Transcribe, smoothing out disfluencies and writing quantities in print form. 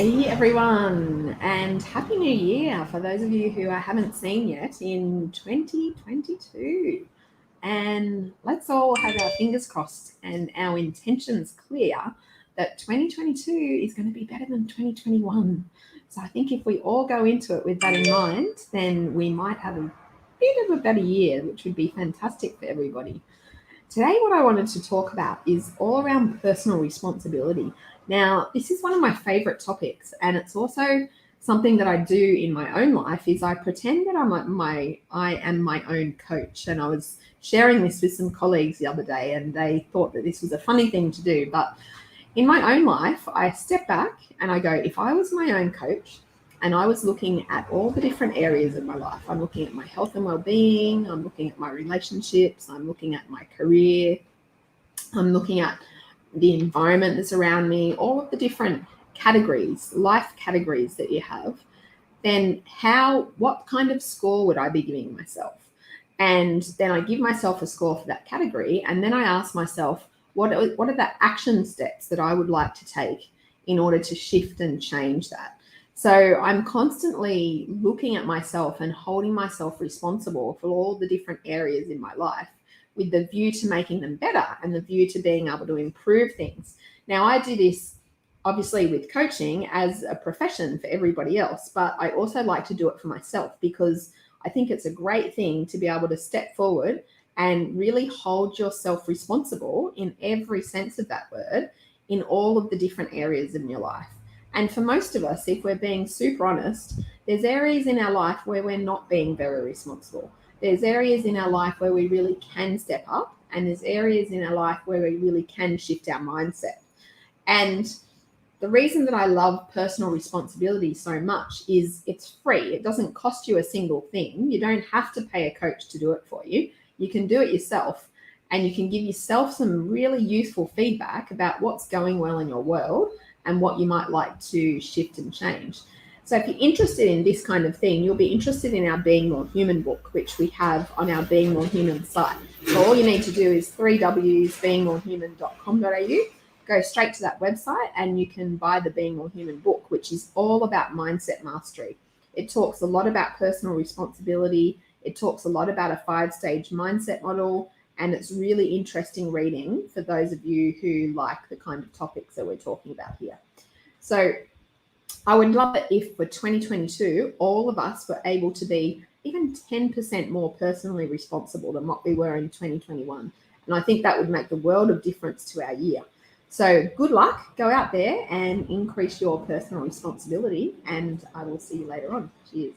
Hey everyone, and Happy New Year for those of you who I haven't seen yet in 2022. And let's all have our fingers crossed and our intentions clear that 2022 is going to be better than 2021. So I think if we all go into it with that in mind, then we might have a bit of a better year, which would be fantastic for everybody. Today, what I wanted to talk about is all around personal responsibility. Now, this is one of my favorite topics, and it's also something that I do in my own life. Is I pretend that I am my own coach, and I was sharing this with some colleagues the other day, and they thought that this was a funny thing to do. But in my own life, I step back and I go, if I was my own coach, and I was looking at all the different areas of my life. I'm looking at my health and well-being. I'm looking at my relationships. I'm looking at my career. I'm looking at the environment that's around me, all of the different categories, life categories that you have. Then what kind of score would I be giving myself? And then I give myself a score for that category. And then I ask myself, what are the action steps that I would like to take in order to shift and change that? So I'm constantly looking at myself and holding myself responsible for all the different areas in my life with the view to making them better and the view to being able to improve things. Now, I do this obviously with coaching as a profession for everybody else, but I also like to do it for myself because I think it's a great thing to be able to step forward and really hold yourself responsible in every sense of that word in all of the different areas in your life. And for most of us, if we're being super honest, there's areas in our life where we're not being very responsible. There's areas in our life where we really can step up, and there's areas in our life where we really can shift our mindset. And the reason that I love personal responsibility so much is it's free. It doesn't cost you a single thing. You don't have to pay a coach to do it for you. You can do it yourself, and you can give yourself some really useful feedback about what's going well in your world and what you might like to shift and change. So if you're interested in this kind of thing, you'll be interested in our Being More Human book, which we have on our Being More Human site. So all you need to do is 3wsbeingmorehuman.com.au. Go straight to that website and you can buy the Being More Human book, which is all about mindset mastery. It talks a lot about personal responsibility. It talks a lot about a 5-stage mindset model. And it's really interesting reading for those of you who like the kind of topics that we're talking about here. So I would love it if for 2022, all of us were able to be even 10% more personally responsible than what we were in 2021. And I think that would make the world of difference to our year. So good luck. Go out there and increase your personal responsibility. And I will see you later on. Cheers.